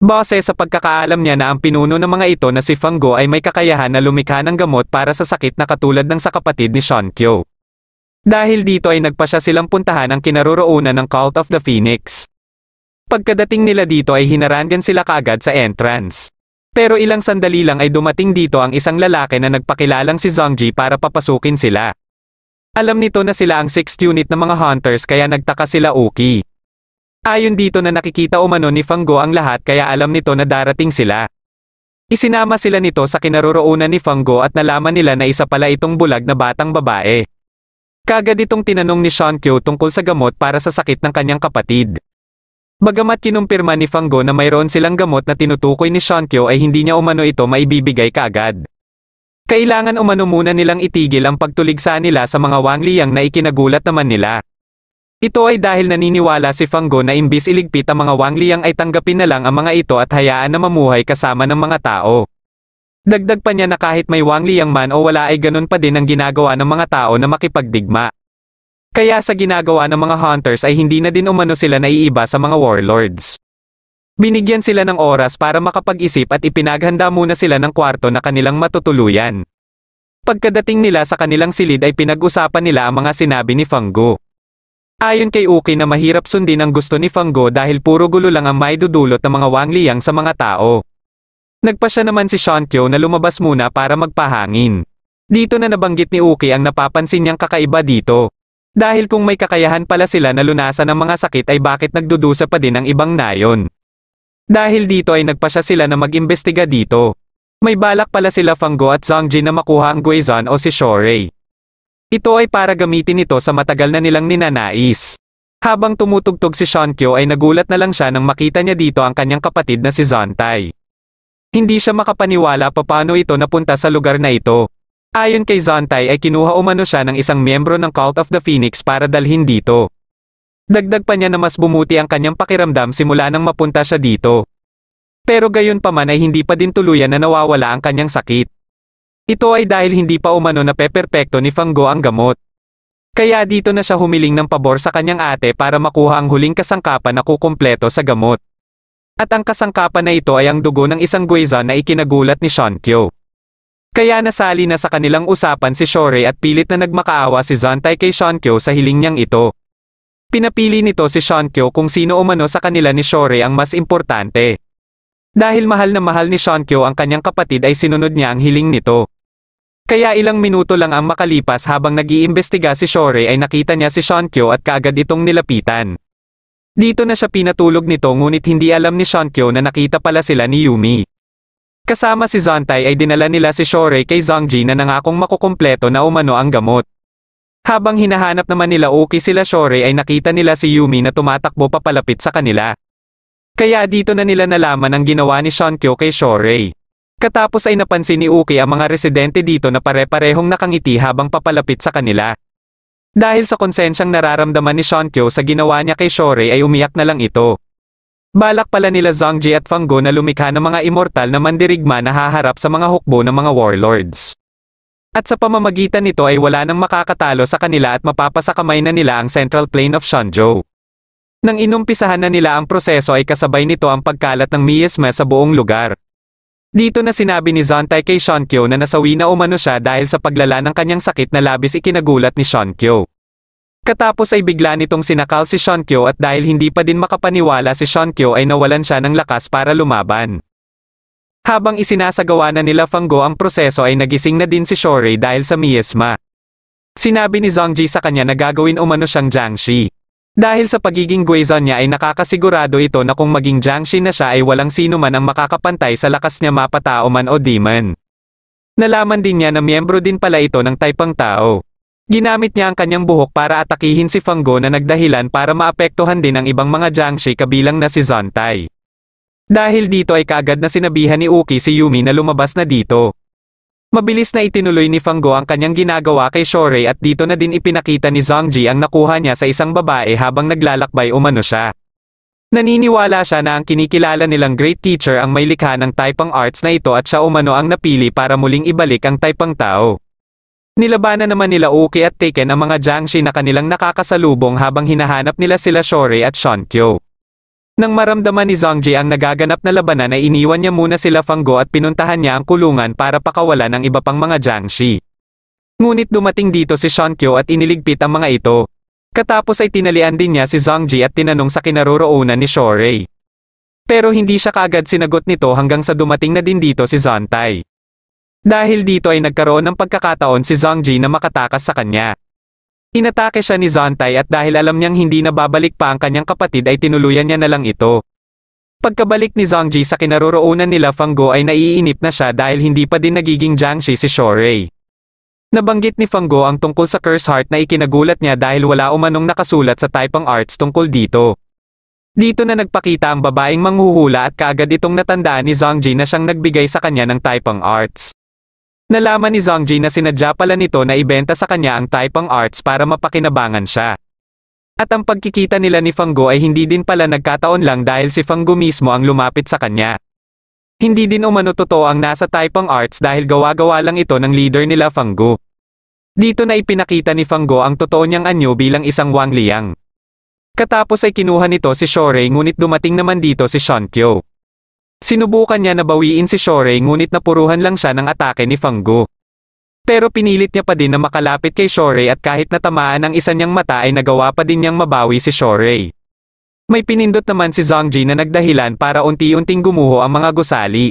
A: Base sa pagkakaalam niya na ang pinuno ng mga ito na si Fanggo ay may kakayahan na lumikha ng gamot para sa sakit na katulad ng sa kapatid ni Shankyo. Dahil dito ay nagpasya silang puntahan ang kinaroroonan ng Cult of the Phoenix. Pagkadating nila dito ay hinarangan sila kaagad sa entrance. Pero ilang sandali lang ay dumating dito ang isang lalaki na nagpakilalang si Zongji para papasukin sila. Alam nito na sila ang 6th unit ng mga hunters kaya nagtaka sila Uki. Ayon dito na nakikita umano ni Fanggo ang lahat kaya alam nito na darating sila. Isinama sila nito sa kinaroroonan ni Fanggo at nalaman nila na isa pala itong bulag na batang babae. Kagad itong tinanong ni Shankyo tungkol sa gamot para sa sakit ng kanyang kapatid. Bagamat kinumpirma ni Fanggo na mayroon silang gamot na tinutukoy ni Shankyo ay hindi niya umano ito maibibigay kaagad. Kailangan umano muna nilang itigil ang pagtuligsa nila sa mga Wangliang na ikinagulat naman nila. Ito ay dahil naniniwala si Fanggo na imbis iligpit ang mga Wangliang ay tanggapin na lang ang mga ito at hayaan na mamuhay kasama ng mga tao. Dagdag pa niya na kahit may Wangliang man o wala ay ganun pa din ang ginagawa ng mga tao na makipagdigma. Kaya sa ginagawa ng mga hunters ay hindi na din umano sila naiiba sa mga warlords. Binigyan sila ng oras para makapag-isip at ipinaghanda muna sila ng kwarto na kanilang matutuluyan. Pagkadating nila sa kanilang silid ay pinag-usapan nila ang mga sinabi ni Fanggo. Ayon kay Uki na mahirap sundin ang gusto ni Fanggo dahil puro gulo lang ang maidudulot ng mga Wangliang sa mga tao. Nagpasya naman si Shankyo na lumabas muna para magpahangin. Dito na nabanggit ni Uki ang napapansin niyang kakaiba dito. Dahil kung may kakayahan pala sila na lunasan ng mga sakit ay bakit nagdudusa pa din ang ibang nayon. Dahil dito ay nagpasya sila na mag-imbestiga dito. May balak pala sila Fanggo at Zongji na makuha ang Guizan o si Shorei. Ito ay para gamitin ito sa matagal na nilang ninanais. Habang tumutugtog si Shankyo ay nagulat na lang siya nang makita niya dito ang kanyang kapatid na si Zontai. Hindi siya makapaniwala paano ito napunta sa lugar na ito. Ayon kay Zontai ay kinuha umano siya ng isang miyembro ng Cult of the Phoenix para dalhin dito. Dagdag pa niya na mas bumuti ang kanyang pakiramdam simula nang mapunta siya dito. Pero gayon pa man ay hindi pa din tuluyan na nawawala ang kanyang sakit. Ito ay dahil hindi pa umano na peperpekto ni Fanggo ang gamot. Kaya dito na siya humiling ng pabor sa kanyang ate para makuha ang huling kasangkapan na kukumpleto sa gamot. At ang kasangkapan na ito ay ang dugo ng isang Guizan na ikinagulat ni Shankyo. Kaya nasali na sa kanilang usapan si Shorei at pilit na nagmakaawa si Zontai kay Shankyo sa hiling niyang ito. Pinapili nito si Shankyo kung sino umano sa kanila ni Shorei ang mas importante. Dahil mahal na mahal ni Shankyo ang kanyang kapatid ay sinunod niya ang hiling nito. Kaya ilang minuto lang ang makalipas habang nag-iimbestiga si Shorei ay nakita niya si Shankyo at kaagad itong nilapitan. Dito na siya pinatulog nito ngunit hindi alam ni Shankyo na nakita pala sila ni Yumi. Kasama si Zontai ay dinala nila si Shorei kay Zongji na nangakong makukumpleto na umano ang gamot. Habang hinahanap naman nila Uki sila Shorei ay nakita nila si Yumi na tumatakbo papalapit sa kanila. Kaya dito na nila nalaman ang ginawa ni Shankyo kay Shorei. Katapos ay napansin ni Uki ang mga residente dito na pare-parehong nakangiti habang papalapit sa kanila. Dahil sa konsensyang nararamdaman ni Shankyo sa ginawa niya kay Shorei ay umiyak na lang ito. Balak pala nila Zhongji at Fang Guo na lumikha ng mga immortal na mandirigma na haharap sa mga hukbo ng mga warlords. At sa pamamagitan nito ay wala nang makakatalo sa kanila at mapapasakamay na nila ang Central Plain of Shenzhou. Nang inumpisahan na nila ang proseso ay kasabay nito ang pagkalat ng miasma sa buong lugar. Dito na sinabi ni Zontai kay Xiongqiu na nasawi na umano siya dahil sa paglala ng kanyang sakit na labis ikinagulat ni Xiongqiu. Katapos ay bigla nitong sinakal si Xiongqiu at dahil hindi pa din makapaniwala si Xiongqiu ay nawalan siya ng lakas para lumaban. Habang isinasagawa na nila Fang Guo ang proseso ay nagising na din si Shorei dahil sa miasma. Sinabi ni Zhongji sa kanya na gagawin umano siyang Jiangshi. Dahil sa pagiging Guizhou niya ay nakakasigurado ito na kung maging Jiangshi na siya ay walang sino man ang makakapantay sa lakas niya mapatao man o demon. Nalaman din niya na miyembro din pala ito ng Taipang Tao. Ginamit niya ang kanyang buhok para atakihin si Fang Guo na nagdahilan para maapektuhan din ang ibang mga Jiangshi kabilang na si Zontai. Dahil dito ay kaagad na sinabihan ni Uki si Yumi na lumabas na dito. Mabilis na itinuloy ni Fang Guo ang kanyang ginagawa kay Shorei at dito na din ipinakita ni Zhongji ang nakuha niya sa isang babae habang naglalakbay umano siya. Naniniwala siya na ang kinikilala nilang Great Teacher ang may likha ng Taipang Arts na ito at siya umano ang napili para muling ibalik ang Taipang Tao. Nilabanan naman nila Uki at Taken ang mga Jiangshi na kanilang nakakasalubong habang hinahanap nila sila Shorei at Xiongqiu. Nang maramdaman ni Zhongji ang nagaganap na labanan ay iniwan niya muna sila Fang Guo at pinuntahan niya ang kulungan para pakawalan ang iba pang mga Jiangshi. Ngunit dumating dito si Xiongqiu at iniligpit ang mga ito. Katapos ay tinalian din niya si Zhongji at tinanong sa kinaroroonan ni Shorei. Pero hindi siya kaagad sinagot nito hanggang sa dumating na din dito si Zontai. Dahil dito ay nagkaroon ng pagkakataon si Zhongji na makatakas sa kanya. Inatake siya ni Zontai at dahil alam niyang hindi na babalik pa ang kanyang kapatid ay tinuluyan niya na lang ito. Pagkabalik ni Zhongji sa kinaroroonan nila Fang Guo ay naiinip na siya dahil hindi pa din nagiging Jiangshi si Shorei. Nabanggit ni Fang Guo ang tungkol sa Curse Heart na ikinagulat niya dahil wala umanong nakasulat sa Taipang Arts tungkol dito. Dito na nagpakita ang babaeng manghuhula at kaagad itong natandaan ni Zhongji na siyang nagbigay sa kanya ng Taipang Arts. Nalaman ni Zhongji na sinadya pala nito na ibenta sa kanya ang Taipang Arts para mapakinabangan siya. At ang pagkikita nila ni Fang Guo ay hindi din pala nagkataon lang dahil si Fang Guo mismo ang lumapit sa kanya. Hindi din umano totoo ang nasa Taipang Arts dahil gawa-gawa lang ito ng leader nila Fang Guo. Dito na ipinakita ni Fang Guo ang totoo niyang anyo bilang isang Wang Liang. Katapos ay kinuha nito si Shorei ngunit dumating naman dito si Xiongqiu. Sinubukan niya na bawiin si Shorei ngunit napuruhan lang siya ng atake ni Fang Guo. Pero pinilit niya pa din na makalapit kay Shorei at kahit natamaan ang isa niyang mata ay nagawa pa din niyang mabawi si Shorei. May pinindot naman si Zhongji na nagdahilan para unti-unting gumuho ang mga gusali.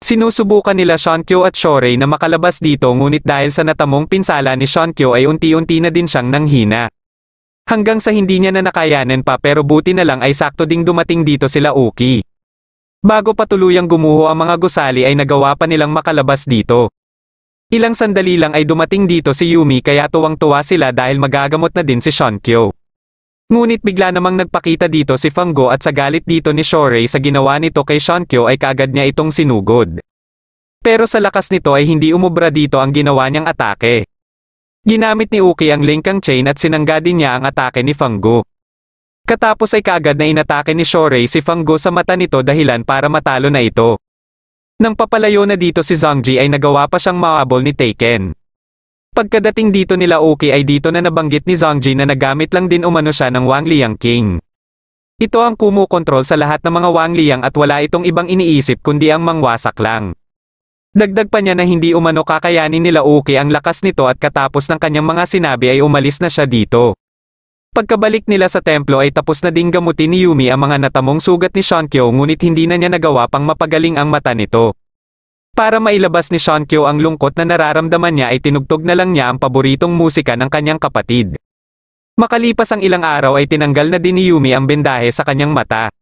A: Sinusubukan nila Xiongqiu at Shorei na makalabas dito ngunit dahil sa natamong pinsala ni Xiongqiu ay unti-unti na din siyang nanghina. Hanggang sa hindi niya na nakayanan pa pero buti na lang ay sakto ding dumating dito sila Uki. Bago pa tuluyang gumuho ang mga gusali ay nagawa pa nilang makalabas dito. Ilang sandali lang ay dumating dito si Yumi kaya tuwang-tuwa sila dahil magagamot na din si Xiongqiu. Ngunit bigla namang nagpakita dito si Fang Guo at sa galit dito ni Shorei sa ginawa nito kay Xiongqiu ay kaagad niya itong sinugod. Pero sa lakas nito ay hindi umubra dito ang ginawa niyang atake. Ginamit ni Uki ang Linkang Chain at sinangga din niya ang atake ni Fang Guo. Katapos ay kaagad na inatake ni Shorei si Fang Guo sa mata nito dahilan para matalo na ito. Nang papalayo na dito si Zhongji ay nagawa pa siyang mahabol ni Taken. Pagkadating dito nila Uki ay dito na nabanggit ni Zhongji na nagamit lang din umano siya ng Wang Liang King. Ito ang kumukontrol sa lahat ng mga Wang Liang at wala itong ibang iniisip kundi ang mangwasak lang. Dagdag pa niya na hindi umano kakayanin nila Uki ang lakas nito at katapos ng kanyang mga sinabi ay umalis na siya dito. Pagkabalik nila sa templo ay tapos na ding gamutin ni Yumi ang mga natamong sugat ni Xiongqiu ngunit hindi na niya nagawa pang mapagaling ang mata nito. Para mailabas ni Xiongqiu ang lungkot na nararamdaman niya ay tinugtog na lang niya ang paboritong musika ng kanyang kapatid. Makalipas ang ilang araw ay tinanggal na din ni Yumi ang bendahe sa kanyang mata.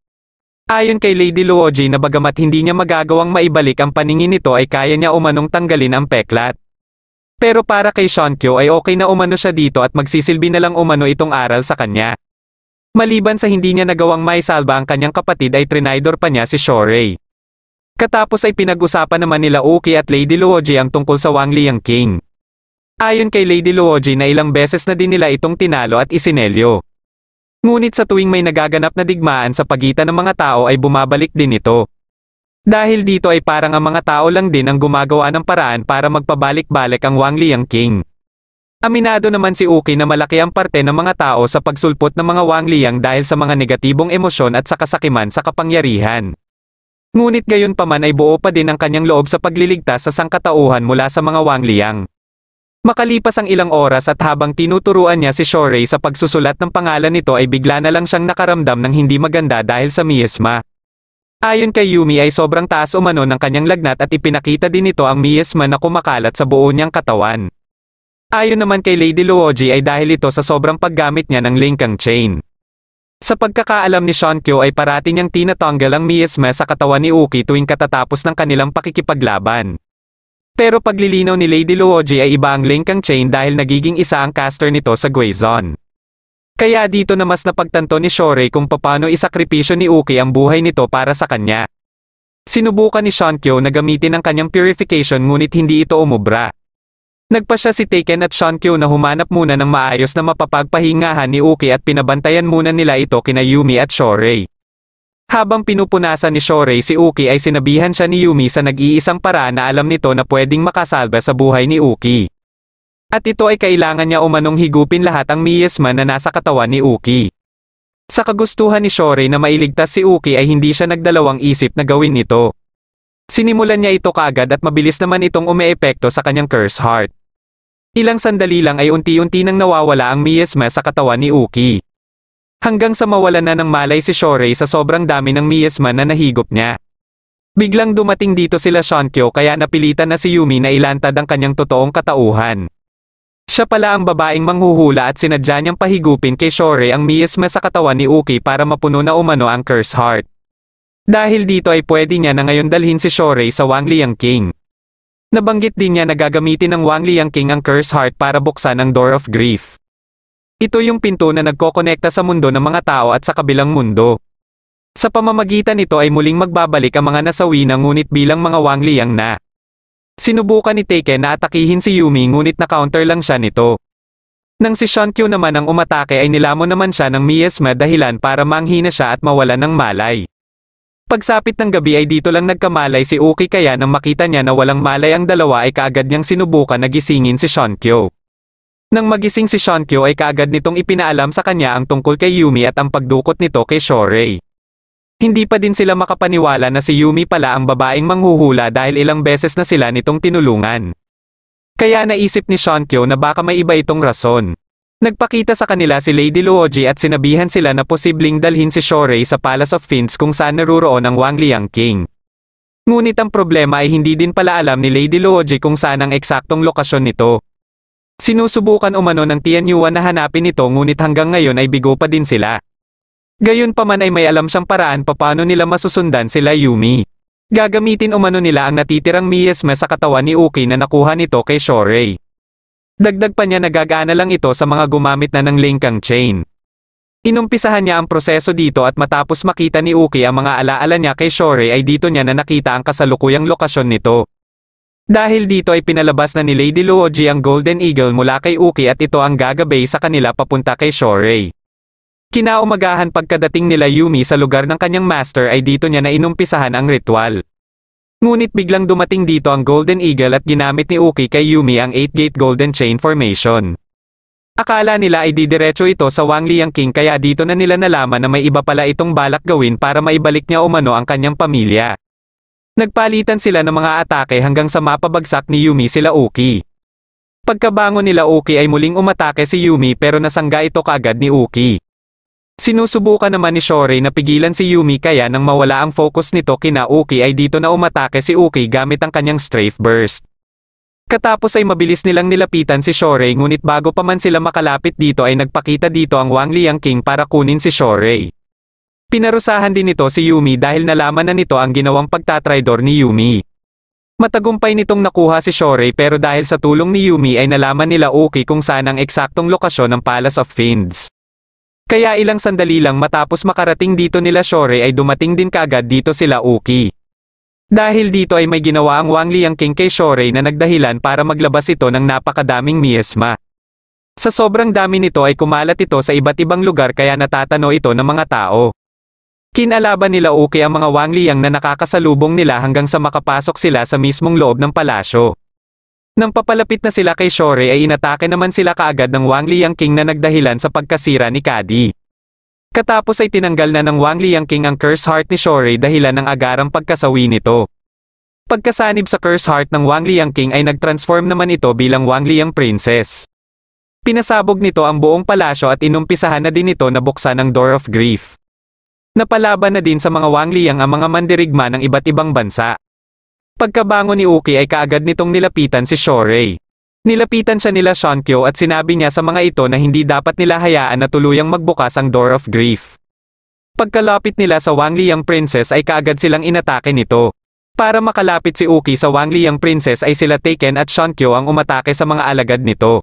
A: Ayon kay Lady Luoji na bagamat hindi niya magagawang maibalik ang paningin nito ay kaya niya umanong tanggalin ang peklat. Pero para kay Xiongqiu ay okay na umano siya dito at magsisilbi na lang umano itong aral sa kanya. Maliban sa hindi niya nagawang maisalba ang kanyang kapatid ay trinidor pa niya si Shorei. Katapos ay pinag-usapan naman nila Uki at Lady Luoji ang tungkol sa Wang Liang King. Ayon kay Lady Luoji na ilang beses na din nila itong tinalo at isinelyo. Ngunit sa tuwing may nagaganap na digmaan sa pagitan ng mga tao ay bumabalik din ito. Dahil dito ay parang ang mga tao lang din ang gumagawa ng paraan para magpabalik-balik ang Wang Liang King. Aminado naman si Uki na malaki ang parte ng mga tao sa pagsulpot ng mga Wang Liang dahil sa mga negatibong emosyon at sa kasakiman sa kapangyarihan. Ngunit gayon pa man ay buo pa din ang kanyang loob sa pagliligtas sa sangkatauhan mula sa mga Wang Liang. Makalipas ang ilang oras at habang tinuturuan niya si Shorei sa pagsusulat ng pangalan nito ay bigla na lang siyang nakaramdam ng hindi maganda dahil sa miasma. Ayon kay Yumi ay sobrang taas umano ng kanyang lagnat at ipinakita din nito ang miasma na kumakalat sa buo niyang katawan. Ayon naman kay Lady Luoji ay dahil ito sa sobrang paggamit niya ng Linkang Chain. Sa pagkakaalam ni Shankyo ay parati niyang tinatanggal ang miasma sa katawan ni Uki tuwing katatapos ng kanilang pakikipaglaban. Pero paglilinaw ni Lady Luoji ay iba ang Linkang Chain dahil nagiging isa ang caster nito sa Guizon. Kaya dito na mas napagtanto ni Shorei kung paano isakripisyo ni Uki ang buhay nito para sa kanya. Sinubukan ni Shankyo na gamitin ang kanyang purification ngunit hindi ito umubra. Nagpa siya si Taken at Shankyo na humanap muna ng maayos na mapapagpahingahan ni Uki at pinabantayan muna nila ito kina Yumi at Shorei. Habang pinupunasan ni Shorei si Uki ay sinabihan siya ni Yumi sa nag-iisang paraan na alam nito na pwedeng makasalba sa buhay ni Uki. At ito ay kailangan niya umanong higupin lahat ang miasma na nasa katawan ni Uki. Sa kagustuhan ni Shorei na mailigtas si Uki ay hindi siya nagdalawang isip na gawin ito. Sinimulan niya ito kaagad at mabilis naman itong umeepekto sa kanyang curse heart. Ilang sandali lang ay unti-unti nang nawawala ang miasma sa katawan ni Uki. Hanggang sa mawalan na ng malay si Shorei sa sobrang dami ng miasma na nahigop niya. Biglang dumating dito sila Shankyo kaya napilitan na si Yumi na ilantad ang kanyang totoong katauhan. Siya pala ang babaeng manghuhula at sinadya niyang pahigupin kay Shorei ang miasma sa katawan ni Uki para mapuno na umano ang curse heart. Dahil dito ay pwede niya na ngayon dalhin si Shorei sa Wang Liang King. Nabanggit din niya na gagamitin ng Wang Liang King ang curse heart para buksan ang Door of Grief. Ito yung pinto na nagkokonekta sa mundo ng mga tao at sa kabilang mundo. Sa pamamagitan nito ay muling magbabalik ang mga nasawi na ngunit bilang mga Wang Liang na. Sinubukan ni Taken na atakihin si Yumi ngunit na-counter lang siya nito. Nang si Shankyo naman ang umatake ay nilamon naman siya ng miasma dahilan para manghina siya at mawalan ng malay. Pagsapit ng gabi ay dito lang nagkamalay si Uki kaya nang makita niya na walang malay ang dalawa ay kaagad niyang sinubukan na gisingin si Shankyo. Nang magising si Shankyo ay kaagad nitong ipinaalam sa kanya ang tungkol kay Yumi at ang pagdukot nito kay Shorei. Hindi pa din sila makapaniwala na si Yumi pala ang babaeng manghuhula dahil ilang beses na sila nitong tinulungan. Kaya naisip ni Shankyo na baka may iba itong rason. Nagpakita sa kanila si Lady Luoji at sinabihan sila na posibleng dalhin si Shorei sa Palace of Fiends kung saan naruroon ang Wang Liang King. Ngunit ang problema ay hindi din pala alam ni Lady Luoji kung saan ang eksaktong lokasyon nito. Sinusubukan umano ng Tianyuan na hanapin ito ngunit hanggang ngayon ay bigo pa din sila. Gayon pa man ay may alam siyang paraan paano nila masusundan sila Yumi. Gagamitin umano nila ang natitirang miasma sa katawan ni Uki na nakuha nito kay Shorei. Dagdag pa niya nagagana lang ito sa mga gumamit na ng Linkang Chain. Inumpisahan niya ang proseso dito at matapos makita ni Uki ang mga alaala niya kay Shorei ay dito niya na nakita ang kasalukuyang lokasyon nito. Dahil dito ay pinalabas na ni Lady Luoji ang Golden Eagle mula kay Uki at ito ang gagabay sa kanila papunta kay Shorei. Kinaumagahan pagkadating nila Yumi sa lugar ng kanyang master ay dito niya na inumpisahan ang ritual. Ngunit biglang dumating dito ang Golden Eagle at ginamit ni Uki kay Yumi ang 8-gate Golden Chain Formation. Akala nila ay didiretso ito sa Wang Liang King kaya dito na nila nalaman na may iba pala itong balak gawin para maibalik niya umano ang kanyang pamilya. Nagpalitan sila ng mga atake hanggang sa mapabagsak ni Yumi sila Uki. Pagkabangon nila Uki ay muling umatake si Yumi pero nasangga ito kaagad ni Uki. Sinusubukan naman ni Shorei na pigilan si Yumi kaya nang mawala ang focus nito kina Uki ay dito na umatake si Uki gamit ang kanyang Strafe Burst. Katapos ay mabilis nilang nilapitan si Shorei ngunit bago pa man sila makalapit dito ay nagpakita dito ang Wang Liang King para kunin si Shorei. Pinarusahan din nito si Yumi dahil nalaman na nito ang ginawang pagtatraidor ni Yumi. Matagumpay nitong nakuha si Shorei pero dahil sa tulong ni Yumi ay nalaman nila Uki kung saan ang eksaktong lokasyon ng Palace of Fiends. Kaya ilang sandali lang matapos makarating dito nila Shorei ay dumating din kaagad dito sila Uki. Dahil dito ay may ginawa ang Wang Liang King kay Shorei na nagdahilan para maglabas ito ng napakadaming miasma. Sa sobrang dami nito ay kumalat ito sa iba't ibang lugar kaya natatano ito ng mga tao. Kinalaban nila Uki ang mga Wang Liang na nakakasalubong nila hanggang sa makapasok sila sa mismong loob ng palasyo. Nang papalapit na sila kay Shore ay inatake naman sila kaagad ng Wang Liang King na nagdahilan sa pagkasira ni Kadi. Katapos ay tinanggal na ng Wang Liang King ang Curse Heart ni Shore dahilan ng agarang pagkasawi nito. Pagkasanib sa Curse Heart ng Wang Liang King ay nagtransform naman ito bilang Wang Liang Princess. Pinasabog nito ang buong palasyo at inumpisahan na din ito na buksan ang Door of Grief. Napalaban na din sa mga Wang Liang ang mga mandirigma ng iba't ibang bansa. Pagkabangon ni Uki ay kaagad nitong nilapitan si Shore. Nilapitan siya nila Shankyo at sinabi niya sa mga ito na hindi dapat nila hayaan na tuluyang magbukas ang Door of Grief. Pagkalapit nila sa Wang Liang Princess ay kaagad silang inatake nito. Para makalapit si Uki sa Wang Liang Princess ay sila Taken at Shankyo ang umatake sa mga alagad nito.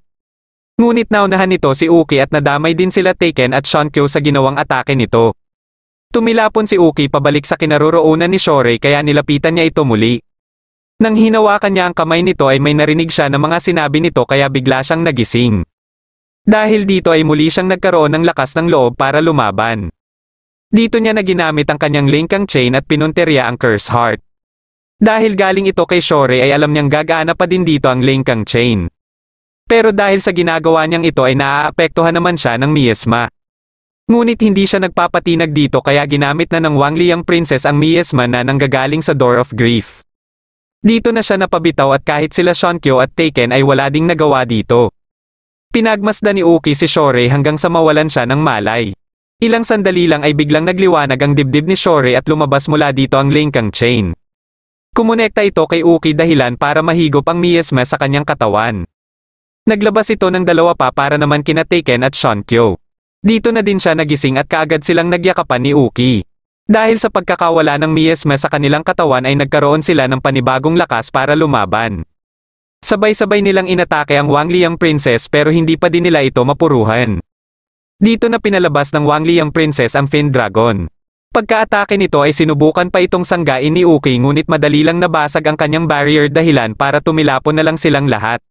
A: Ngunit naunahan nito si Uki at nadamay din sila Taken at Shankyo sa ginawang atake nito. Tumilapon si Uki pabalik sa kinaroroonan ni Shore kaya nilapitan niya ito muli. Nang hinawakan niya ang kamay nito ay may narinig siya na mga sinabi nito kaya bigla siyang nagising. Dahil dito ay muli siyang nagkaroon ng lakas ng loob para lumaban. Dito niya na ginamit ang kanyang Linkang Chain at pinunterya ang Curse Heart. Dahil galing ito kay Shore ay alam niyang gagana pa din dito ang Linkang Chain. Pero dahil sa ginagawa niyang ito ay naaapektuhan naman siya ng miasma. Ngunit hindi siya nagpapatinag dito kaya ginamit na ng Wang Liang Princess ang miasma na nanggagaling sa Door of Grief. Dito na siya napabitaw at kahit sila Shankyo at Taken ay wala ding nagawa dito. Pinagmasdan ni Uki si Shore hanggang sa mawalan siya ng malay. Ilang sandali lang ay biglang nagliwanag ang dibdib ni Shore at lumabas mula dito ang Linkang Chain. Kumonekta ito kay Uki dahilan para mahigop ang miasma sa kanyang katawan. Naglabas ito ng dalawa pa para naman kina Taken at Shankyo. Dito na din siya nagising at kaagad silang nagyakapan ni Uki. Dahil sa pagkakawala ng miasma sa kanilang katawan ay nagkaroon sila ng panibagong lakas para lumaban. Sabay-sabay nilang inatake ang Wang Liang Princess pero hindi pa din nila ito mapuruhan. Dito na pinalabas ng Wang Liang Princess ang Fin Dragon. Pagkaatake nito ay sinubukan pa itong sanggain ni Uki ngunit madali lang nabasag ang kanyang barrier dahilan para tumilapon na lang silang lahat.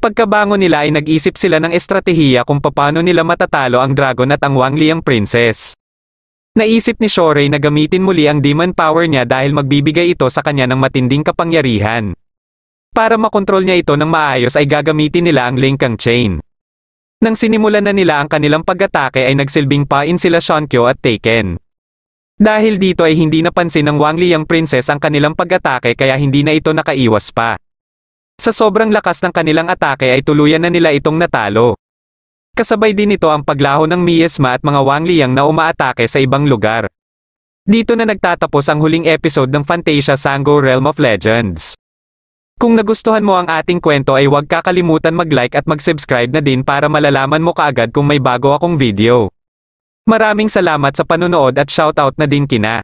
A: Pagkabangon nila ay nag-isip sila ng estratehiya kung paano nila matatalo ang Dragon at ang Wang Liang Princess. Naisip ni Shore na gamitin muli ang demon power niya dahil magbibigay ito sa kanya ng matinding kapangyarihan. Para makontrol niya ito ng maayos ay gagamitin nila ang Linkang Chain. Nang sinimulan na nila ang kanilang pag-atake ay nagsilbing pain sila Shankyo at Taken. Dahil dito ay hindi napansin ng Wang Liang Princess ang kanilang pag-atake kaya hindi na ito nakaiwas pa. Sa sobrang lakas ng kanilang atake ay tuluyan na nila itong natalo. Kasabay din ito ang paglaho ng miasma at mga Wang Liang na umaatake sa ibang lugar. Dito na nagtatapos ang huling episode ng Fantasia Sango Realm of Legends. Kung nagustuhan mo ang ating kwento ay huwag kakalimutan mag-like at mag-subscribe na din para malalaman mo kaagad kung may bago akong video. Maraming salamat sa panonood at shoutout na din kina